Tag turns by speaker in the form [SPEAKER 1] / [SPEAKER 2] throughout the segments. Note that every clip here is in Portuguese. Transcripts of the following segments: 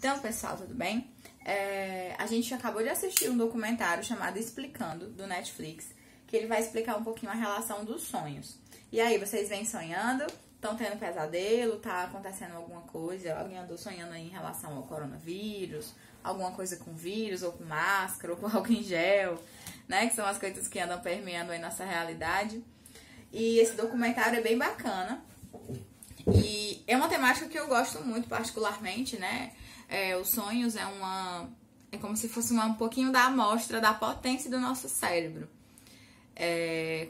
[SPEAKER 1] Então, pessoal, tudo bem? A gente acabou de assistir um documentário chamado Explicando, do Netflix, que ele vai explicar um pouquinho a relação dos sonhos. E aí, vocês vêm sonhando? Estão tendo pesadelo? Tá acontecendo alguma coisa? Alguém andou sonhando aí em relação ao coronavírus? Alguma coisa com vírus, ou com máscara, ou com álcool em gel, né? Que são as coisas que andam permeando aí nossa realidade. E esse documentário é bem bacana. E é uma temática que eu gosto muito, particularmente, né? Os sonhos é como se fosse um pouquinho da amostra da potência do nosso cérebro.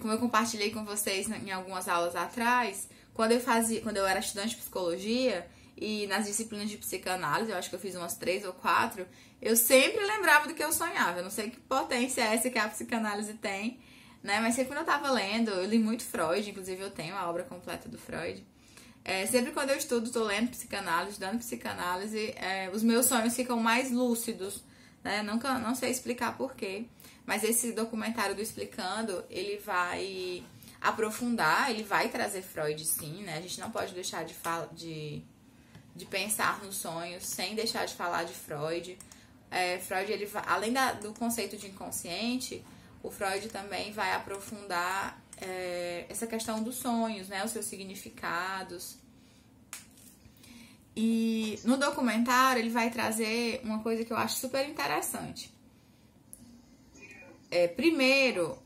[SPEAKER 1] Como eu compartilhei com vocês em algumas aulas atrás, quando eu era estudante de psicologia e nas disciplinas de psicanálise, eu acho que eu fiz umas 3 ou 4, eu sempre lembrava do que eu sonhava. Eu não sei que potência é essa que a psicanálise tem, né? Mas sempre quando eu tava lendo, eu li muito Freud, inclusive eu tenho a obra completa do Freud. Sempre quando eu estudo, tô lendo psicanálise, estudando psicanálise, os meus sonhos ficam mais lúcidos, né? Não sei explicar porquê, mas esse documentário do Explicando, ele vai aprofundar, ele vai trazer Freud, sim, né? A gente não pode deixar de pensar nos sonhos sem deixar de falar de Freud. Freud, além do conceito de inconsciente, o Freud também vai aprofundar essa questão dos sonhos, né? Os seus significados. E no documentário ele vai trazer uma coisa que eu acho super interessante. Primeiro,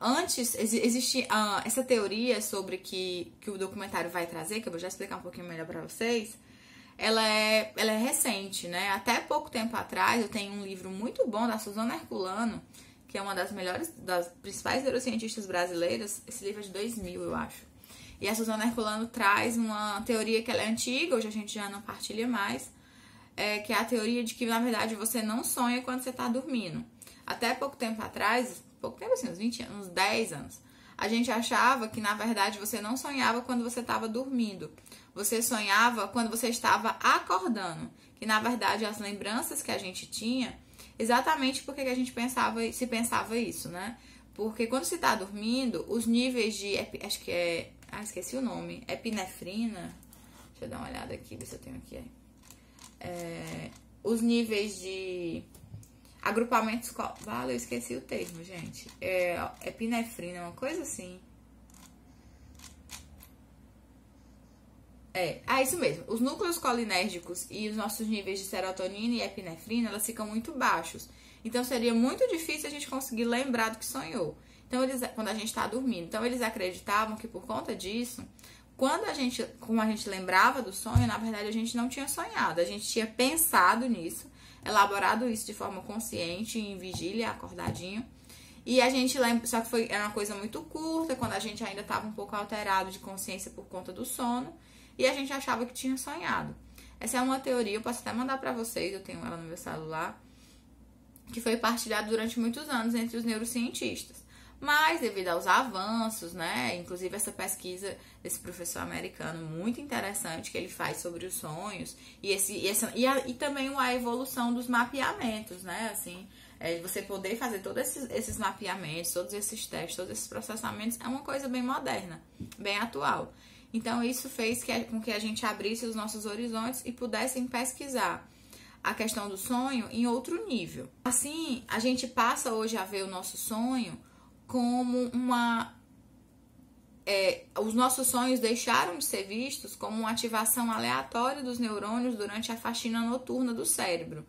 [SPEAKER 1] antes existe essa teoria sobre que o documentário vai trazer, que eu vou já explicar um pouquinho melhor pra vocês. Ela é recente, né? Até pouco tempo atrás eu tenho um livro muito bom da Suzana Herculano, que é uma das principais neurocientistas brasileiras. Esse livro é de 2000, eu acho. E a Suzana Herculano traz uma teoria que ela é antiga, hoje a gente já não partilha mais, que é a teoria de que, na verdade, você não sonha quando você está dormindo. Até pouco tempo atrás, assim, uns 20 anos, uns 10 anos, a gente achava que, na verdade, você não sonhava quando você estava dormindo. Você sonhava quando você estava acordando. Que, na verdade, as lembranças que a gente tinha, exatamente porque a gente se pensava isso, né? Porque quando você está dormindo, os níveis de, acho que esqueci o nome, epinefrina, deixa eu dar uma olhada aqui, ver se eu tenho aqui, os níveis de agrupamentos, eu esqueci o termo, gente, epinefrina, uma coisa assim, isso mesmo, os núcleos colinérgicos e os nossos níveis de serotonina e epinefrina, elas ficam muito baixos. Então, seria muito difícil a gente conseguir lembrar do que sonhou. Então, quando a gente está dormindo. Então, eles acreditavam que por conta disso, como a gente lembrava do sonho, na verdade, a gente não tinha sonhado. A gente tinha pensado nisso, elaborado isso de forma consciente, em vigília, acordadinho. E a gente lembra, só que era uma coisa muito curta, quando a gente ainda estava um pouco alterado de consciência por conta do sono. E a gente achava que tinha sonhado. Essa é uma teoria, eu posso até mandar pra vocês, eu tenho ela no meu celular, que foi partilhada durante muitos anos entre os neurocientistas. Mas, devido aos avanços, né, inclusive essa pesquisa desse professor americano muito interessante que ele faz sobre os sonhos, e também a evolução dos mapeamentos, né, assim, você poder fazer todos esses mapeamentos, todos esses testes, todos esses processamentos, é uma coisa bem moderna, bem atual. Então, isso fez com que a gente abrisse os nossos horizontes e pudessem pesquisar a questão do sonho em outro nível. Assim, a gente passa hoje a ver o nosso sonho como os nossos sonhos deixaram de ser vistos como uma ativação aleatória dos neurônios durante a faxina noturna do cérebro.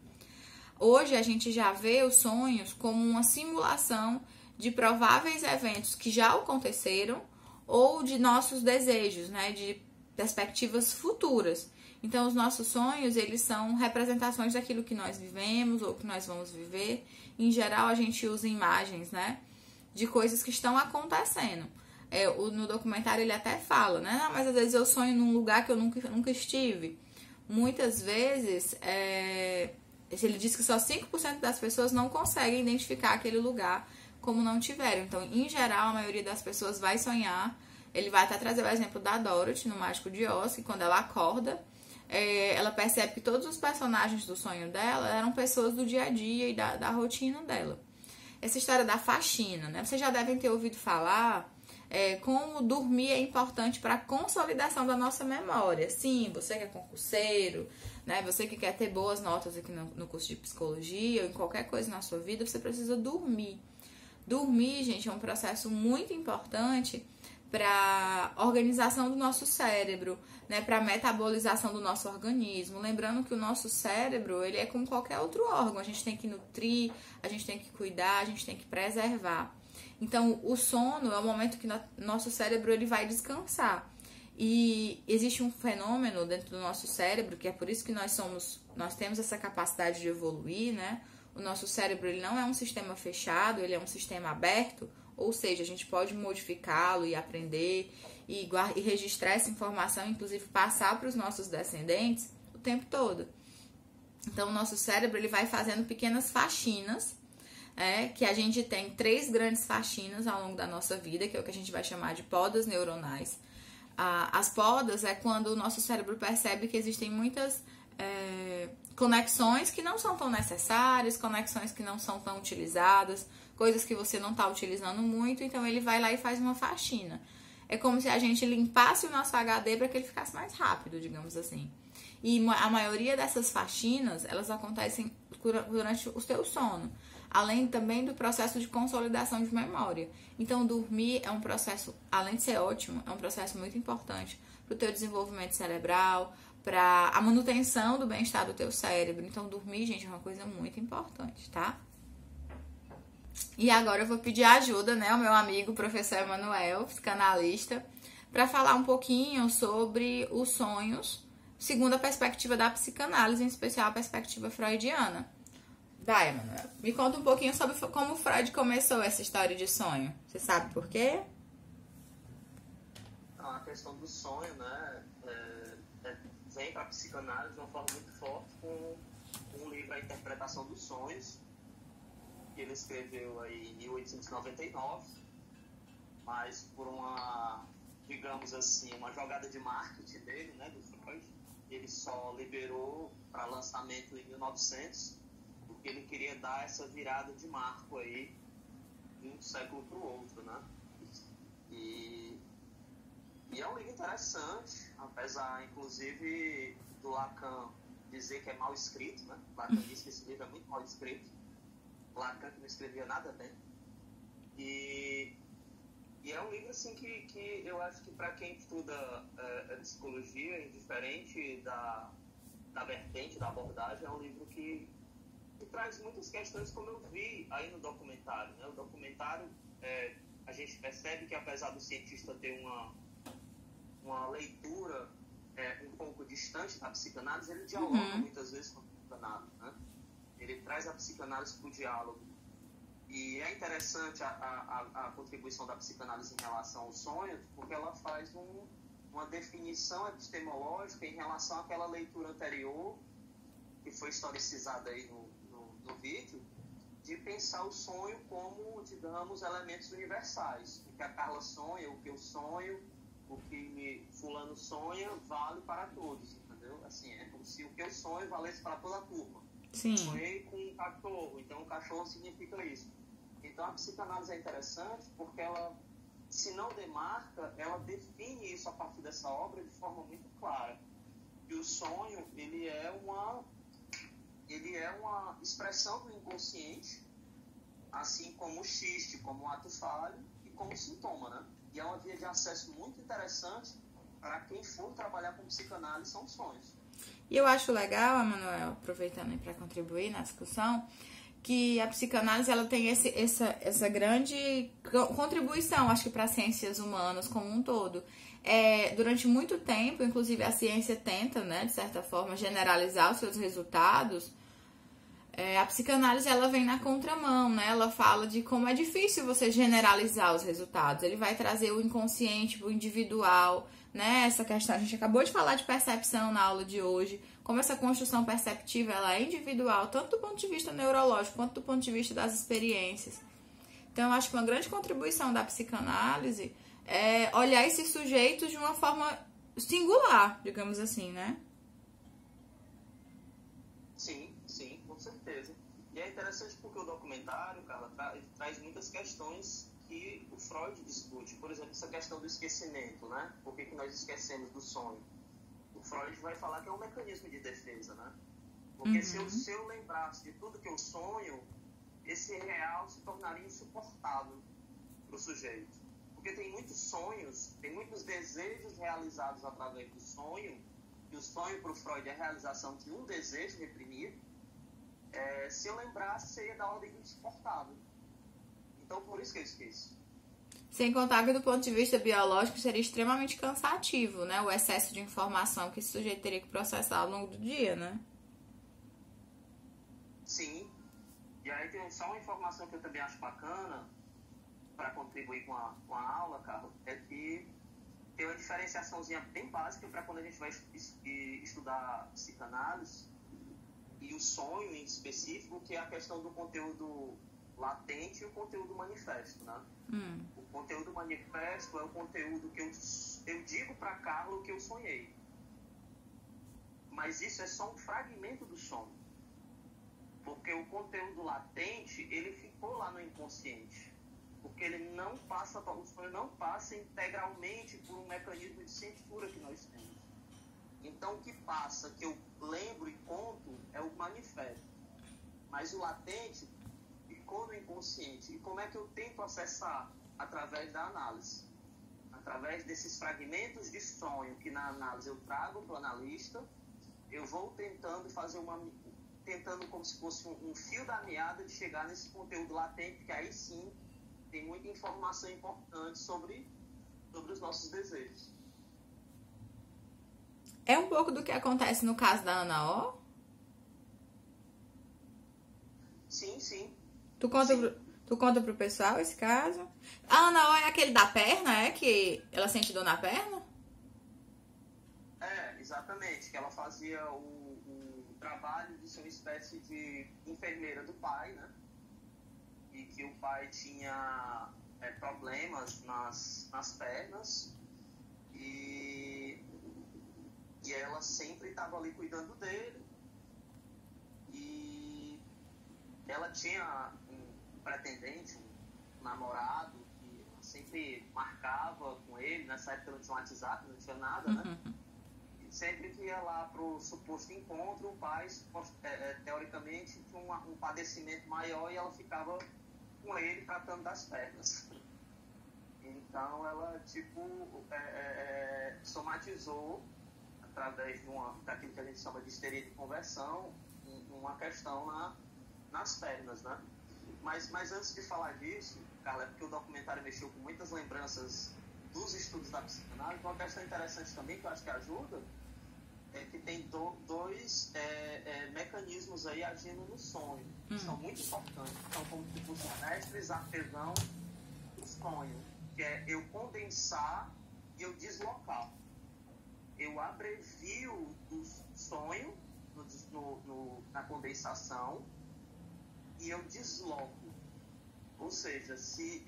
[SPEAKER 1] Hoje, a gente já vê os sonhos como uma simulação de prováveis eventos que já aconteceram ou de nossos desejos, né, de perspectivas futuras. Então, os nossos sonhos, eles são representações daquilo que nós vivemos ou que nós vamos viver. Em geral, a gente usa imagens, né, de coisas que estão acontecendo. No documentário, ele até fala, né, mas às vezes eu sonho num lugar que eu nunca estive. Muitas vezes, ele diz que só 5% das pessoas não conseguem identificar aquele lugar como não tiveram. Então, em geral, a maioria das pessoas vai sonhar. Ele vai até trazer o exemplo da Dorothy no Mágico de Oz, que quando ela acorda, ela percebe que todos os personagens do sonho dela eram pessoas do dia a dia e da rotina dela. Essa história da faxina, né? Vocês já devem ter ouvido falar como dormir é importante para a consolidação da nossa memória. Sim, você que é concurseiro, né? Você que quer ter boas notas aqui no curso de psicologia ou em qualquer coisa na sua vida, você precisa dormir. Dormir, gente, é um processo muito importante para organização do nosso cérebro, né, para metabolização do nosso organismo. Lembrando que o nosso cérebro, ele é como qualquer outro órgão, a gente tem que nutrir, a gente tem que cuidar, a gente tem que preservar. Então, o sono é o momento que nosso cérebro ele vai descansar. E existe um fenômeno dentro do nosso cérebro, que é por isso que nós temos essa capacidade de evoluir, né? O nosso cérebro ele não é um sistema fechado, ele é um sistema aberto, ou seja, a gente pode modificá-lo e aprender e registrar essa informação, inclusive passar para os nossos descendentes o tempo todo. Então, o nosso cérebro ele vai fazendo pequenas faxinas, que a gente tem 3 grandes faxinas ao longo da nossa vida, que é o que a gente vai chamar de podas neuronais. As podas é quando o nosso cérebro percebe que existem muitas conexões que não são tão necessárias, conexões que não são tão utilizadas, coisas que você não está utilizando muito, então ele vai lá e faz uma faxina. É como se a gente limpasse o nosso HD para que ele ficasse mais rápido, digamos assim. E a maioria dessas faxinas, elas acontecem durante o seu sono, além também do processo de consolidação de memória. Então, dormir é um processo, além de ser ótimo, é um processo muito importante para o teu desenvolvimento cerebral, para a manutenção do bem-estar do teu cérebro. Então, dormir, gente, é uma coisa muito importante, tá? E agora eu vou pedir ajuda, né, ao meu amigo professor Emanuel, psicanalista, para falar um pouquinho sobre os sonhos, segundo a perspectiva da psicanálise, em especial a perspectiva freudiana. Vai, Emanuel, me conta um pouquinho sobre como Freud começou essa história de sonho. Você sabe por quê?
[SPEAKER 2] A questão do sonho, né, vem para a psicanálise de uma forma muito forte com um livro, A Interpretação dos Sonhos, que ele escreveu aí em 1899, mas por uma, digamos assim, uma jogada de marketing dele, né, do Freud, ele só liberou para lançamento em 1900, porque ele queria dar essa virada de marco aí de um século para o outro, né? E é um livro interessante, apesar, inclusive, do Lacan dizer que é mal escrito, né? Lacan disse que esse livro é muito mal escrito. Lacan que não escrevia nada bem. E é um livro, assim, que eu acho que para quem estuda psicologia, indiferente da vertente, da abordagem, é um livro que traz muitas questões, como eu vi aí no documentário, né? O documentário, a gente percebe que apesar do cientista ter uma leitura um pouco distante da psicanálise, ele dialoga muitas vezes com a psicanálise, né? Ele traz a psicanálise para o diálogo. E é interessante a contribuição da psicanálise em relação ao sonho, porque ela faz uma definição epistemológica em relação àquela leitura anterior, que foi historicizada aí no vídeo, de pensar o sonho como, digamos, elementos universais. O que a Carla sonha, o que eu sonho, o que fulano sonha, vale para todos, entendeu? Assim, é como se o que eu sonho valesse para toda a turma.
[SPEAKER 1] Sim.
[SPEAKER 2] Sonhei com um cachorro, então o cachorro significa isso. Então a psicanálise é interessante porque ela, se não demarca, ela define isso a partir dessa obra de forma muito clara. E o sonho, ele é uma expressão do inconsciente, assim como o xiste, como o ato falho e como sintoma, né? E é uma via de acesso muito interessante para quem for trabalhar com psicanálise, são sonhos.
[SPEAKER 1] E eu acho legal, Emanuel, aproveitando para contribuir na discussão, que a psicanálise ela tem essa grande contribuição, acho que para as ciências humanas como um todo. Durante muito tempo, inclusive a ciência tenta, né, de certa forma, generalizar os seus resultados. A psicanálise ela vem na contramão, né? Ela fala de como é difícil você generalizar os resultados. Ele vai trazer o inconsciente, o individual, né? Essa questão, a gente acabou de falar de percepção na aula de hoje, como essa construção perceptiva ela é individual, tanto do ponto de vista neurológico quanto do ponto de vista das experiências. Então, eu acho que uma grande contribuição da psicanálise é olhar esses sujeitos de uma forma singular, digamos assim, né?
[SPEAKER 2] Sim, com certeza. E é interessante porque o documentário, Carla, traz muitas questões que o Freud discute. Por exemplo, essa questão do esquecimento, né? Por que nós esquecemos do sonho? O Freud vai falar que é um mecanismo de defesa, né? Porque se eu lembrasse de tudo que eu sonho, esse real se tornaria insuportável para o sujeito. Porque tem muitos sonhos, tem muitos desejos realizados através do sonho, e o sonho para o Freud é a realização de um desejo reprimido. Se eu lembrasse, seria da ordem do insuportável. Então, por isso que eu esqueço.
[SPEAKER 1] Sem contar que, do ponto de vista biológico, seria extremamente cansativo, né? O excesso de informação que esse sujeito teria que processar ao longo do dia, né?
[SPEAKER 2] Sim. E aí tem só uma informação que eu também acho bacana para contribuir com a aula, Carlos, é que tem uma diferenciaçãozinha bem básica para quando a gente vai estudar psicanálise e o sonho em específico, que é a questão do conteúdo latente e o conteúdo manifesto, né? O conteúdo manifesto é o conteúdo que eu digo para Carla o que eu sonhei. Mas isso é só um fragmento do sonho. Porque o conteúdo latente, ele ficou lá no inconsciente. Porque ele não passa, o sonho não passa integralmente por um mecanismo de censura que nós temos. Então, o que passa, que eu lembro e conto, é o manifesto. Mas o latente ficou no inconsciente. E como é que eu tento acessar? Através da análise. Através desses fragmentos de sonho que na análise eu trago para o analista, eu vou tentando fazer tentando como se fosse um fio da meada de chegar nesse conteúdo latente, que aí sim tem muita informação importante sobre os nossos desejos.
[SPEAKER 1] É um pouco do que acontece no caso da Ana O?
[SPEAKER 2] Sim, sim.
[SPEAKER 1] Tu conta pro pessoal esse caso? A Ana O é aquele da perna, que ela sente dor na perna?
[SPEAKER 2] Exatamente. Que ela fazia o trabalho de ser uma espécie de enfermeira do pai, né? E que o pai tinha problemas nas pernas e ela sempre estava ali cuidando dele. E ela tinha um pretendente, um namorado, que ela sempre marcava com ele. Nessa época não tinha WhatsApp, não tinha nada, né? E sempre que ia lá pro suposto encontro, o pai, teoricamente, tinha um padecimento maior e ela ficava com ele tratando das pernas. Então ela, somatizou, através daquilo que a gente chama de histeria de conversão, uma questão nas pernas, né? Mas antes de falar disso, Carla, é porque o documentário mexeu com muitas lembranças dos estudos da psicanálise. Uma questão interessante também, que eu acho que ajuda, é que tem dois mecanismos aí agindo no sonho, que são muito importantes. São como se fossem mestres artesãos do sonho, que é eu condensar e eu deslocar. Eu abrevio o sonho na condensação e eu desloco. Ou seja, se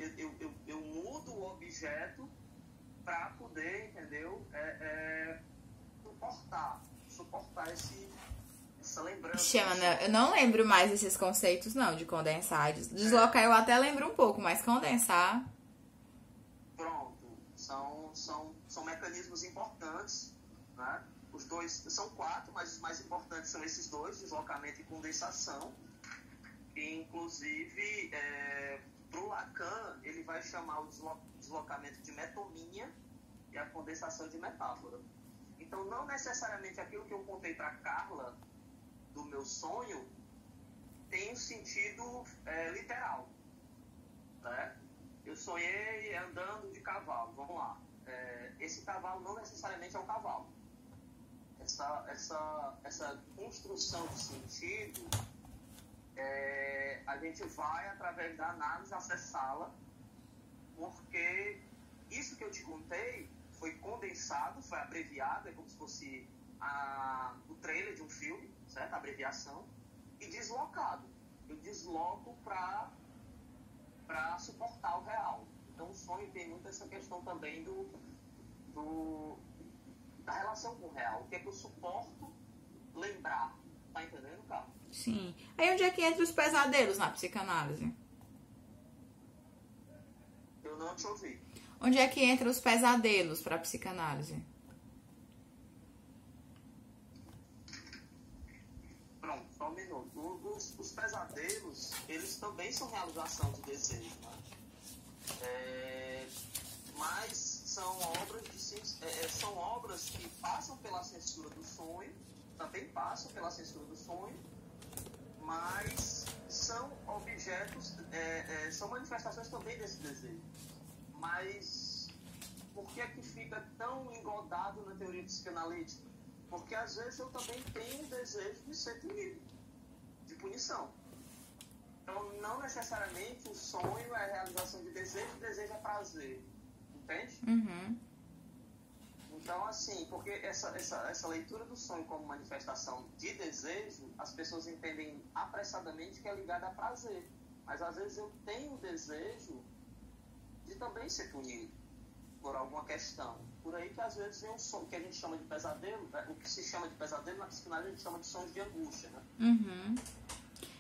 [SPEAKER 2] eu mudo o objeto para poder, entendeu? Suportar essa lembrança.
[SPEAKER 1] Eu não lembro mais desses conceitos, não, de condensar. Deslocar eu até lembro um pouco, mas condensar...
[SPEAKER 2] Pronto. São mecanismos importantes, né? Os dois, são 4, mas os mais importantes são esses dois, deslocamento e condensação. E, inclusive, para o Lacan, ele vai chamar o deslocamento de metonimia e a condensação de metáfora. Então, não necessariamente aquilo que eu contei para Carla do meu sonho tem um sentido literal, né? Eu sonhei andando de cavalo, vamos lá. Esse cavalo não necessariamente é um cavalo. Essa construção de sentido, a gente vai, através da análise, acessá-la, porque isso que eu te contei foi condensado, foi abreviado, é como se fosse o trailer de um filme, certo? A abreviação, e deslocado. Eu desloco para suportar o real. Então, o sonho tem muito essa questão também da relação com o real. O que é que eu suporto lembrar? Tá entendendo, Carlos?
[SPEAKER 1] Sim. Aí onde é que entra os pesadelos na psicanálise?
[SPEAKER 2] Eu não te ouvi.
[SPEAKER 1] Onde é que entra os pesadelos para psicanálise?
[SPEAKER 2] exemplo, os pesadelos, eles também são realização de desejo, né? Mas são obras que passam pela censura do sonho, também passam pela censura do sonho, mas são objetos, são manifestações também desse desejo. Mas por que é que fica tão engodado na teoria psicanalítica? Porque às vezes eu também tenho o desejo de ser punido, de punição. Então não necessariamente o sonho é a realização de desejo, o desejo é prazer. Entende?
[SPEAKER 1] Uhum.
[SPEAKER 2] Então, assim, porque essa leitura do sonho como manifestação de desejo, as pessoas entendem apressadamente que é ligada a prazer. Mas às vezes eu tenho o desejo de também ser punido por alguma questão. Por aí que às vezes vem um sonho que a gente chama de pesadelo, o que se chama de pesadelo na psicanálise a gente chama de sonhos de angústia, né?
[SPEAKER 1] Uhum.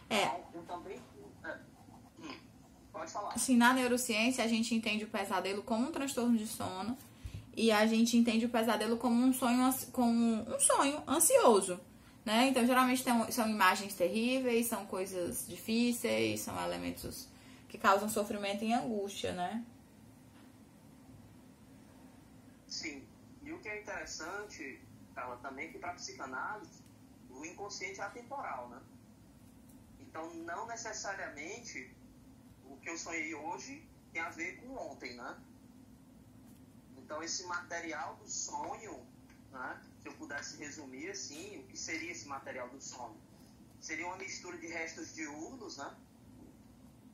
[SPEAKER 2] Então, eu também... Pode falar.
[SPEAKER 1] Assim, na neurociência a gente entende o pesadelo como um transtorno de sono e a gente entende o pesadelo como um sonho ansioso, né? Então, geralmente são imagens terríveis, são coisas difíceis, são elementos que causam sofrimento e angústia, né?
[SPEAKER 2] Sim. E o que é interessante, Carla, também que para a psicanálise, o inconsciente é atemporal, né? Então, não necessariamente o que eu sonhei hoje tem a ver com ontem, né? Então, esse material do sonho, né? Se eu pudesse resumir assim, o que seria esse material do sonho? Seria uma mistura de restos diurnos, né?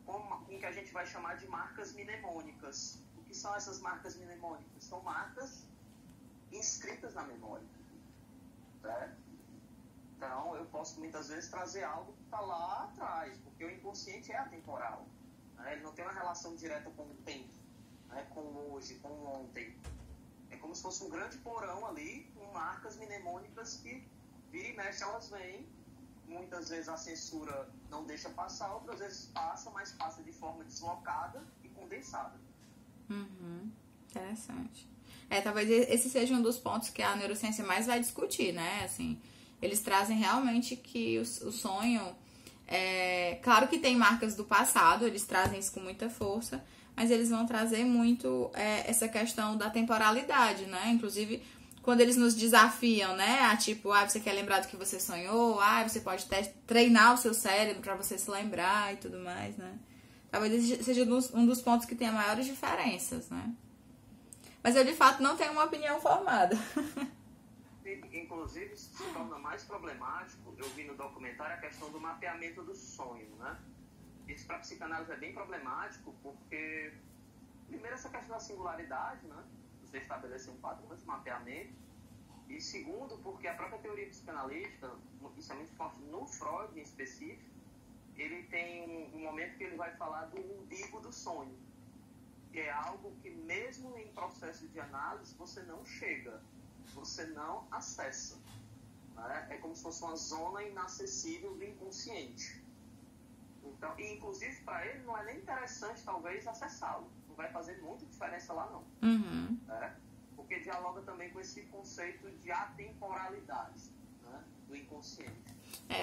[SPEAKER 2] Com o que a gente vai chamar de marcas mnemônicas. O que são essas marcas mnemônicas? São marcas inscritas na memória, certo? Então, eu posso muitas vezes trazer algo que está lá atrás, porque o inconsciente é atemporal. Né? Ele não tem uma relação direta com o tempo, né? Com o hoje, com o ontem. É como se fosse um grande porão ali, com marcas mnemônicas que, vira e mexe, elas vêm. Muitas vezes a censura não deixa passar, outras vezes passa, mas passa de forma deslocada e condensada.
[SPEAKER 1] Uhum. Interessante. Talvez esse seja um dos pontos que a neurociência mais vai discutir, né? Assim, eles trazem realmente que o sonho... claro que tem marcas do passado, eles trazem isso com muita força, mas eles vão trazer muito essa questão da temporalidade, né? Inclusive, quando eles nos desafiam, né? A tipo, você quer lembrar do que você sonhou? Você pode treinar o seu cérebro para você se lembrar e tudo mais, né? Talvez seja um dos pontos que tenha maiores diferenças, né? Mas eu, de fato, não tenho uma opinião formada.
[SPEAKER 2] Inclusive, se torna mais problemático, eu vi no documentário a questão do mapeamento do sonho, né? Isso para a psicanálise é bem problemático, porque, primeiro, essa questão da singularidade, né? Você estabelecer um padrão de mapeamento. E, segundo, porque a própria teoria psicanalítica, isso é muito forte no Freud em específico, ele tem um momento que ele vai falar do umbigo do sonho, que é algo que, mesmo em processo de análise, você não chega, você não acessa. Né? É como se fosse uma zona inacessível do inconsciente. Então, e inclusive para ele não é nem interessante talvez acessá-lo, não vai fazer muita diferença lá não.
[SPEAKER 1] Uhum.
[SPEAKER 2] Né? Porque dialoga também com esse conceito de atemporalidade, né? Do inconsciente.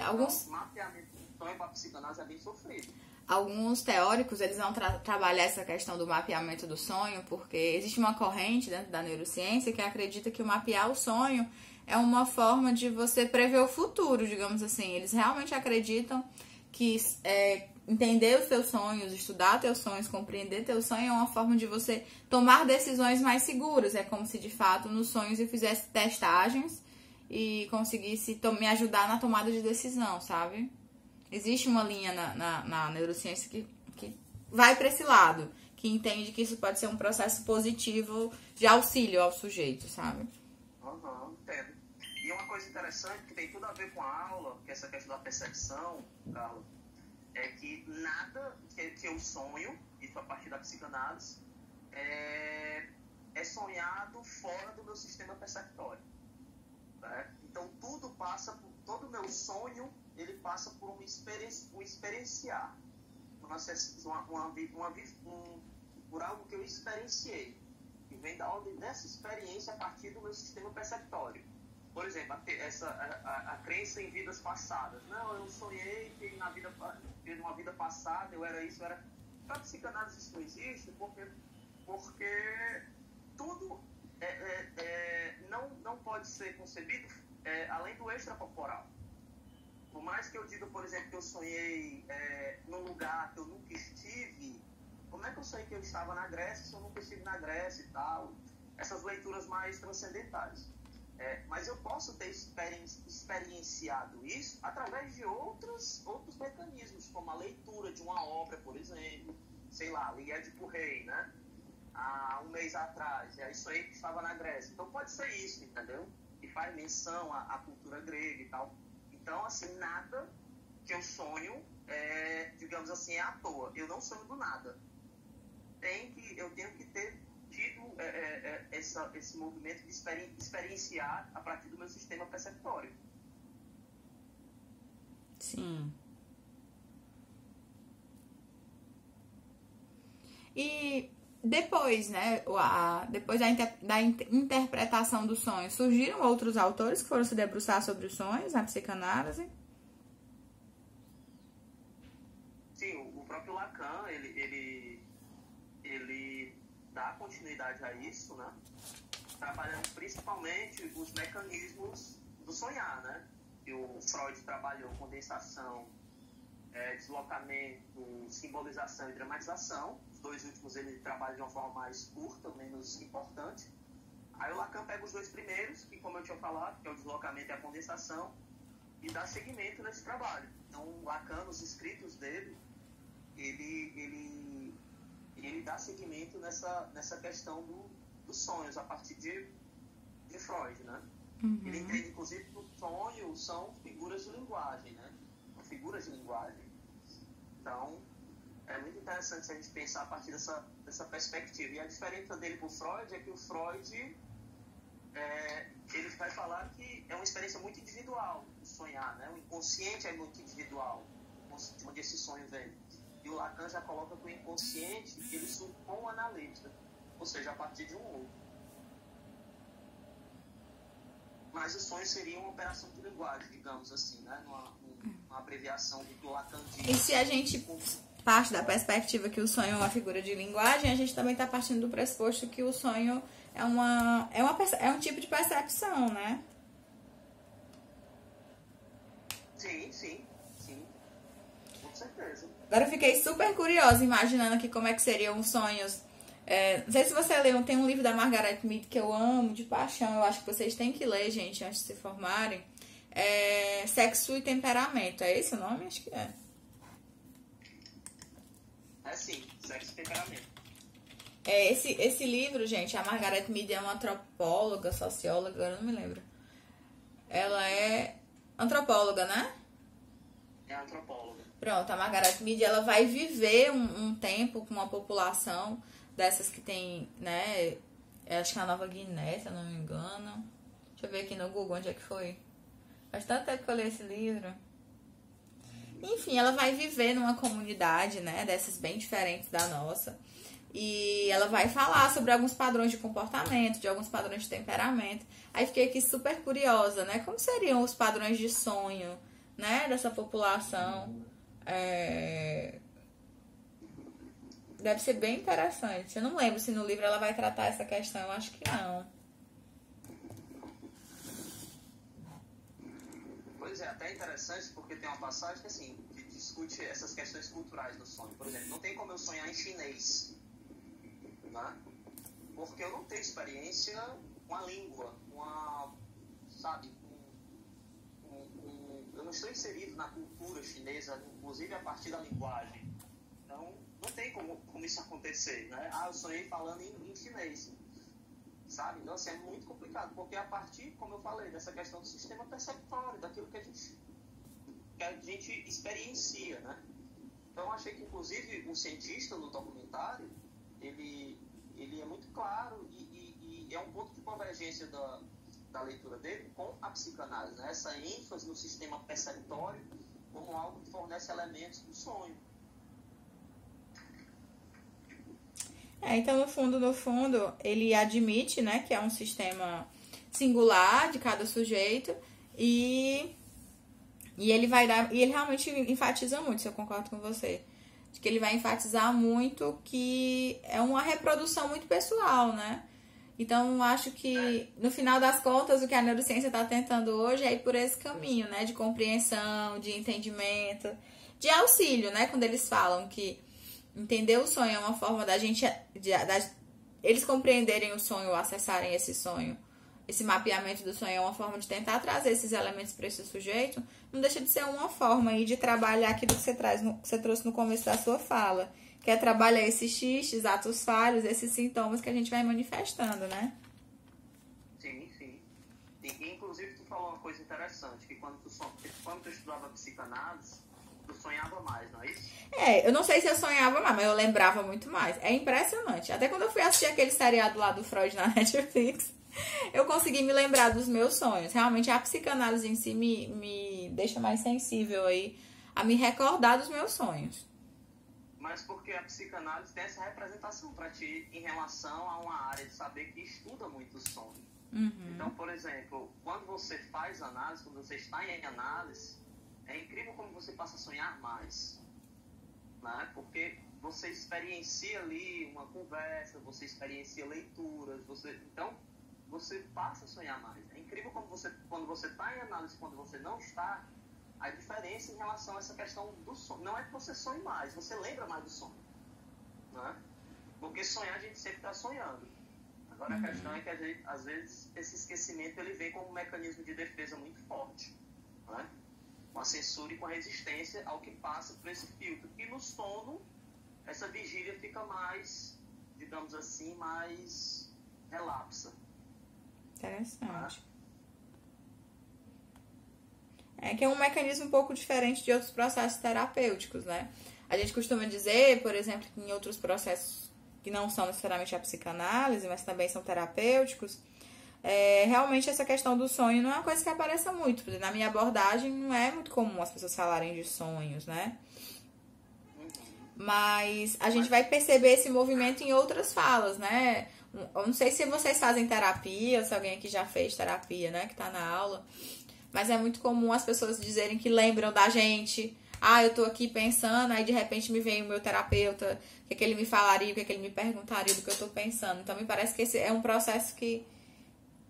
[SPEAKER 1] Alguns...
[SPEAKER 2] Então, mapeamento do sonho para a psicanálise é bem sofrido.
[SPEAKER 1] Alguns teóricos, eles vão trabalhar essa questão do mapeamento do sonho, porque existe uma corrente dentro da neurociência que acredita que o mapear o sonho é uma forma de você prever o futuro, digamos assim. Eles realmente acreditam que entender os teus sonhos, estudar teus sonhos, compreender teus sonhos é uma forma de você tomar decisões mais seguras. É como se, de fato, nos sonhos eu fizesse testagens e conseguisse me ajudar na tomada de decisão, sabe? Existe uma linha na neurociência que vai para esse lado, que entende que isso pode ser um processo positivo de auxílio ao sujeito, sabe?
[SPEAKER 2] Entendo. E uma coisa interessante, que tem tudo a ver com a aula, que é essa questão da percepção, Carla, é que nada que eu sonho, isso a partir da psicanálise, é sonhado fora do meu sistema perceptório. Né? Então, tudo passa por... Todo o meu sonho, ele passa por um experienciar. Por algo que eu experienciei. E vem da ordem dessa experiência a partir do meu sistema perceptório. por exemplo, a crença em vidas passadas. Não, eu sonhei que em uma vida passada eu era isso, eu era... Para a psicanálise isso não existe, porque tudo não pode ser concebido além do extracorporal. Por mais que eu diga, por exemplo, que eu sonhei num lugar que eu nunca estive, como é que eu sei que eu estava na Grécia se eu nunca estive na Grécia e tal? Essas leituras mais transcendentais. Mas eu posso ter experienciado isso através de outros mecanismos, como a leitura de uma obra, por exemplo, sei lá, li Édipo Rei, né? Há um mês atrás, e aí sonhei que estava na Grécia. Então pode ser isso, entendeu? E faz menção à cultura grega e tal. Então, assim, nada que eu sonho, digamos assim, é à toa. Eu não sonho do nada. Eu tenho que ter tido esse movimento de experienciar a partir do meu sistema perceptório.
[SPEAKER 1] Sim. E depois, né, depois da interpretação do sonho, surgiram outros autores que foram se debruçar sobre os sonhos na psicanálise?
[SPEAKER 2] Sim, o próprio Lacan, ele dá continuidade a isso, né? Trabalhando principalmente os mecanismos do sonhar, né? Que o Freud trabalhou condensação, deslocamento, simbolização e dramatização. Os dois últimos ele trabalha de uma forma mais curta, menos importante. Aí o Lacan pega os dois primeiros, que como eu tinha falado, que é o deslocamento e a condensação, e dá seguimento nesse trabalho. Então o Lacan, nos escritos dele, ele dá seguimento nessa questão dos sonhos, a partir de Freud, né?
[SPEAKER 1] Uhum.
[SPEAKER 2] Ele entende, inclusive, que os sonhos são figuras de linguagem, né? São figuras de linguagem. Então, é muito interessante a gente pensar a partir dessa perspectiva. E a diferença dele para o Freud é que o Freud, ele vai falar que é uma experiência muito individual, o sonhar, né? O inconsciente é muito individual, onde esse sonho vem. E o Lacan já coloca que o inconsciente, ele supõe o analítica, ou seja, a partir de um outro. Mas o sonho seria uma operação de linguagem, digamos assim, né? Uma abreviação do que o Lacan diz.
[SPEAKER 1] E se a gente parte da perspectiva que o sonho é uma figura de linguagem, a gente também está partindo do pressuposto que o sonho é um tipo de percepção, né?
[SPEAKER 2] Sim. Com certeza.
[SPEAKER 1] Agora eu fiquei super curiosa, imaginando aqui como é que seriam os sonhos. Não sei se você leu, tem um livro da Margaret Mead que eu amo de paixão, eu acho que vocês têm que ler, gente, antes de se formarem. Sexo e Temperamento, é esse o nome? Acho que é.
[SPEAKER 2] Sim, Sexo e Temperamento.
[SPEAKER 1] Esse livro, gente, a Margaret Mead é uma antropóloga, socióloga, agora eu não me lembro. Ela é antropóloga, né?
[SPEAKER 2] É antropóloga.
[SPEAKER 1] Pronto, a Margaret Mead, ela vai viver um tempo com uma população dessas que tem, né, acho que é a Nova Guiné, se eu não me engano. Deixa eu ver aqui no Google onde é que foi. Faz tanto tempo que eu li esse livro. Enfim, ela vai viver numa comunidade, né, dessas bem diferentes da nossa. E ela vai falar sobre alguns padrões de comportamento, de alguns padrões de temperamento. Aí fiquei aqui super curiosa, né, como seriam os padrões de sonho, né, dessa população. Deve ser bem interessante. Eu não lembro se no livro ela vai tratar essa questão. Eu acho que não.
[SPEAKER 2] Pois é, até interessante porque tem uma passagem que, assim, que discute essas questões culturais do sonho. Por exemplo, não tem como eu sonhar em chinês, né? Porque eu não tenho experiência com a língua, sabe, eu não estou inserido na cultura chinesa, inclusive a partir da linguagem. Então, não tem como isso acontecer, né? Eu sonhei falando em chinês, sabe? Então, assim, é muito complicado, porque a partir, como eu falei, dessa questão do sistema perceptório, daquilo que a gente experiencia, né? Então, eu achei que, inclusive, o cientista no documentário, ele é muito claro e é um ponto de convergência da leitura dele com a psicanálise, né? Essa ênfase no sistema perceptório como algo que fornece elementos do sonho.
[SPEAKER 1] Então, no fundo, ele admite, né, que é um sistema singular de cada sujeito e ele vai dar, e ele realmente enfatiza muito, se eu concordo com você, de que ele vai enfatizar muito que é uma reprodução muito pessoal, né? Então, acho que, no final das contas, o que a neurociência está tentando hoje é ir por esse caminho, né? De compreensão, de entendimento, de auxílio, né? Quando eles falam que entender o sonho é uma forma da gente, eles compreenderem o sonho ou acessarem esse sonho, esse mapeamento do sonho é uma forma de tentar trazer esses elementos para esse sujeito, não deixa de ser uma forma aí de trabalhar aquilo que você trouxe no começo da sua fala, que é trabalhar esses xistes, atos falhos, esses sintomas que a gente vai manifestando, né?
[SPEAKER 2] Sim, sim. E, inclusive, tu falou uma coisa interessante, que quando tu estudava psicanálise, tu sonhava mais, não é isso?
[SPEAKER 1] Eu não sei se eu sonhava mais, mas eu lembrava muito mais. É impressionante. Até quando eu fui assistir aquele seriado lá do Freud na Netflix, eu consegui me lembrar dos meus sonhos. Realmente, a psicanálise em si me deixa mais sensível aí a me recordar dos meus sonhos.
[SPEAKER 2] Mas porque a psicanálise tem essa representação para ti em relação a uma área de saber que estuda muito o sonho.
[SPEAKER 1] Uhum.
[SPEAKER 2] Então, por exemplo, quando você faz análise, quando você está em análise, é incrível como você passa a sonhar mais, né? Porque você experiencia ali uma conversa, você experiencia leituras, então você passa a sonhar mais. É incrível como quando você está em análise, quando você não está, a diferença em relação a essa questão do sonho. Não é que você sonhe mais, você lembra mais do sonho, né? Porque sonhar a gente sempre está sonhando. Agora a questão é que às vezes esse esquecimento ele vem como um mecanismo de defesa muito forte, né? Com a censura e com a resistência ao que passa por esse filtro. E no sono, essa vigília fica mais, digamos assim, mais relapsa.
[SPEAKER 1] Interessante. É que é um mecanismo um pouco diferente de outros processos terapêuticos, né? A gente costuma dizer, por exemplo, que em outros processos que não são necessariamente a psicanálise, mas também são terapêuticos, realmente essa questão do sonho não é uma coisa que apareça muito. Na minha abordagem, não é muito comum as pessoas falarem de sonhos, né? Mas a gente vai perceber esse movimento em outras falas, né? Eu não sei se vocês fazem terapia, se alguém aqui já fez terapia, né? Que tá na aula. Mas é muito comum as pessoas dizerem que lembram da gente. Ah, eu tô aqui pensando, aí de repente me vem o meu terapeuta, o que é que ele me falaria, o que é que ele me perguntaria do que eu tô pensando. Então me parece que esse é um processo que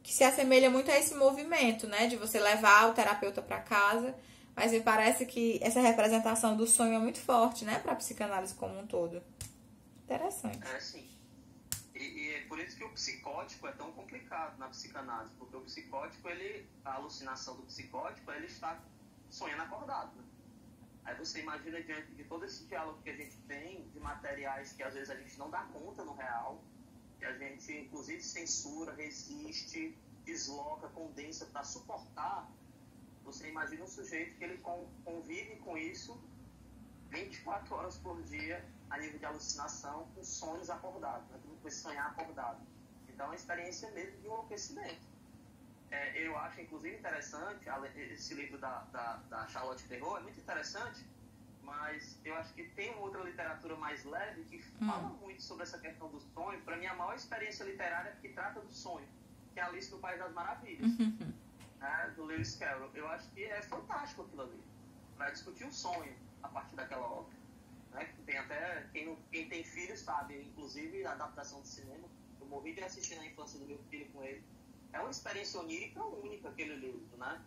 [SPEAKER 1] se assemelha muito a esse movimento, né? De você levar o terapeuta para casa. Mas me parece que essa representação do sonho é muito forte, né? Pra psicanálise como um todo. Interessante.
[SPEAKER 2] É, sim. E é por isso que o psicótico é tão complicado na psicanálise, porque o psicótico, a alucinação do psicótico, ele está sonhando acordado, né? Aí você imagina diante de todo esse diálogo que a gente tem, de materiais que às vezes a gente não dá conta no real, que a gente inclusive censura, resiste, desloca, condensa para suportar, você imagina um sujeito que ele convive com isso 24 horas por dia, a nível de alucinação, com sonhos acordados, né? Com esse sonhar acordado. Então, é uma experiência mesmo de enlouquecimento. Eu acho, inclusive, interessante, esse livro da Charlotte Perrault é muito interessante, mas eu acho que tem uma outra literatura mais leve que fala muito sobre essa questão do sonho. Para mim, a maior experiência literária que trata do sonho, que é Alice no País das Maravilhas, né? Do Lewis Carroll. Eu acho que é fantástico aquilo ali, para discutir o sonho a partir daquela obra. Né? Tem até, quem tem filhos sabe, inclusive a adaptação de cinema, eu morri de assistir na infância do meu filho com ele. É uma experiência onírica única aquele livro, né?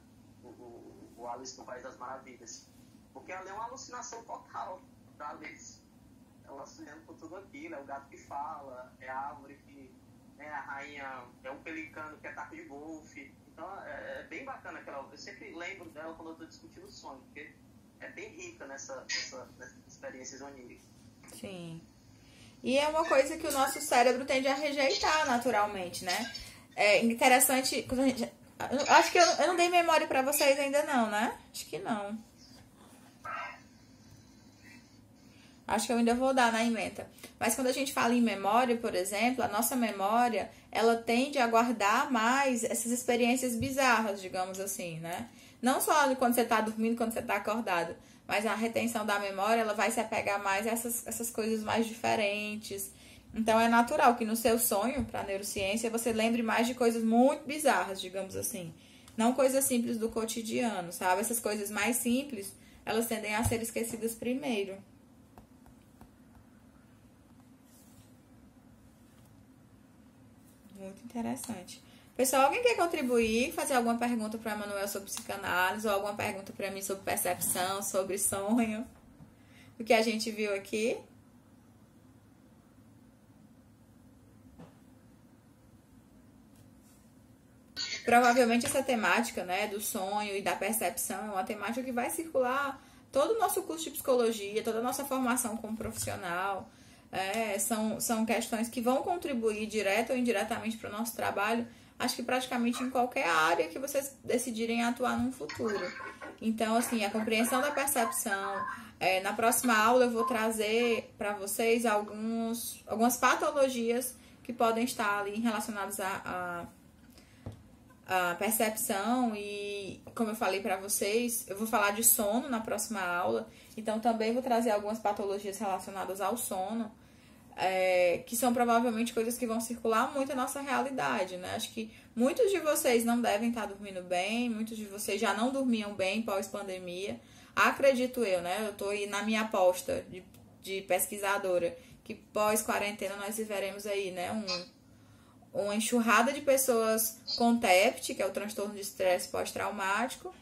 [SPEAKER 2] O Alice no País das Maravilhas. Porque ela é uma alucinação total da Alice. Ela sonhando com tudo aquilo, é o gato que fala, é a árvore que é a rainha, é um pelicano que é taco de golfe. Então é bem bacana aquela obra. Eu sempre lembro dela quando eu estou discutindo o sonho, porque é bem rica nessas experiências oníricas.
[SPEAKER 1] Sim. E é uma coisa que o nosso cérebro tende a rejeitar naturalmente, né? É interessante. Acho que eu não dei memória pra vocês ainda não, né? Acho que não. Acho que eu ainda vou dar na ementa. Mas quando a gente fala em memória, por exemplo, a nossa memória, ela tende a guardar mais essas experiências bizarras, digamos assim, né? Não só quando você tá dormindo, quando você tá acordado, mas a retenção da memória, ela vai se apegar mais a essas coisas mais diferentes. Então é natural que no seu sonho, para neurociência, você lembre mais de coisas muito bizarras, digamos assim. Não coisas simples do cotidiano, sabe? Essas coisas mais simples, elas tendem a ser esquecidas primeiro. Muito interessante. Pessoal, alguém quer contribuir, fazer alguma pergunta para a Manuel sobre psicanálise ou alguma pergunta para mim sobre percepção, sobre sonho? O que a gente viu aqui? Provavelmente essa temática, né, do sonho e da percepção é uma temática que vai circular todo o nosso curso de psicologia, toda a nossa formação como profissional. São questões que vão contribuir direto ou indiretamente para o nosso trabalho, acho que praticamente em qualquer área que vocês decidirem atuar no futuro. Então, assim, a compreensão da percepção. Na próxima aula eu vou trazer para vocês algumas patologias que podem estar ali relacionadas a percepção e, como eu falei para vocês, eu vou falar de sono na próxima aula, então também vou trazer algumas patologias relacionadas ao sono, que são provavelmente coisas que vão circular muito na nossa realidade, né? Acho que muitos de vocês não devem estar dormindo bem, muitos de vocês já não dormiam bem pós-pandemia, acredito eu, né? Eu tô aí na minha aposta de pesquisadora, que pós-quarentena nós viveremos aí, né, uma enxurrada de pessoas com TEPT, que é o transtorno de estresse pós-traumático.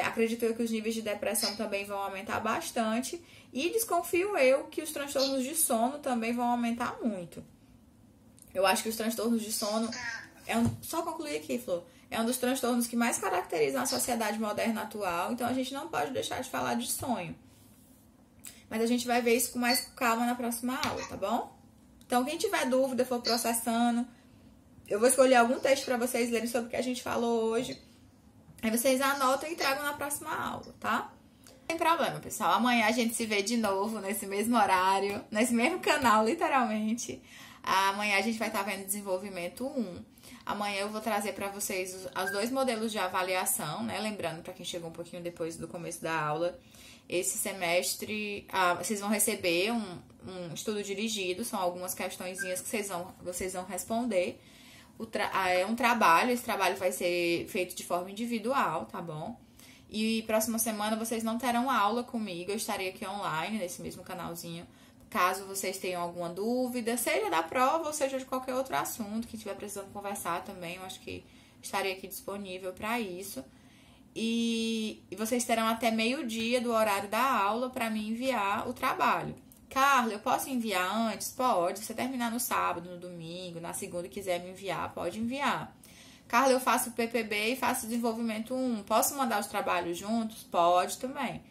[SPEAKER 1] Acredito eu que os níveis de depressão também vão aumentar bastante. E desconfio eu que os transtornos de sono também vão aumentar muito. Eu acho que os transtornos de sono... Só concluir aqui, Flor. É um dos transtornos que mais caracterizam a sociedade moderna atual. Então, a gente não pode deixar de falar de sonho. Mas a gente vai ver isso com mais calma na próxima aula, tá bom? Então, quem tiver dúvida, for processando... Eu vou escolher algum texto para vocês lerem sobre o que a gente falou hoje. Aí vocês anotam e tragam na próxima aula, tá? Não tem problema, pessoal. Amanhã a gente se vê de novo nesse mesmo horário, nesse mesmo canal, literalmente. Amanhã a gente vai estar vendo desenvolvimento 1. Amanhã eu vou trazer para vocês os 2 modelos de avaliação, né? Lembrando, para quem chegou um pouquinho depois do começo da aula, esse semestre vocês vão receber um estudo dirigido. São algumas questõezinhas que vocês vão responder. É um trabalho, esse trabalho vai ser feito de forma individual, tá bom? E próxima semana vocês não terão aula comigo, eu estarei aqui online, nesse mesmo canalzinho. Caso vocês tenham alguma dúvida, seja da prova ou seja de qualquer outro assunto, que estiver precisando conversar também, eu acho que estarei aqui disponível para isso. E vocês terão até meio-dia do horário da aula para me enviar o trabalho. Carla, eu posso enviar antes? Pode. Se você terminar no sábado, no domingo, na segunda e quiser me enviar, pode enviar. Carla, eu faço o PPB e faço desenvolvimento 1. Posso mandar os trabalhos juntos? Pode também.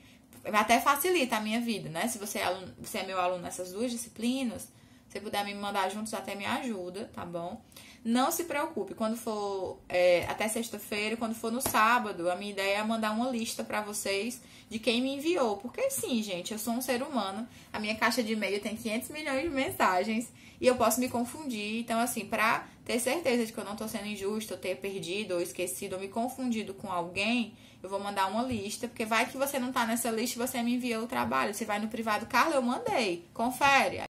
[SPEAKER 1] Até facilita a minha vida, né? Se você é meu aluno nessas 2 disciplinas, se você puder me mandar juntos, até me ajuda, tá bom? Não se preocupe, quando for até sexta-feira, quando for no sábado, a minha ideia é mandar uma lista pra vocês de quem me enviou. Porque sim, gente, eu sou um ser humano, a minha caixa de e-mail tem 500 milhões de mensagens e eu posso me confundir. Então, assim, pra ter certeza de que eu não tô sendo injusta, ou ter perdido, ou esquecido, ou me confundido com alguém, eu vou mandar uma lista, porque vai que você não tá nessa lista e você me enviou o trabalho. Você vai no privado, Carla, eu mandei, confere.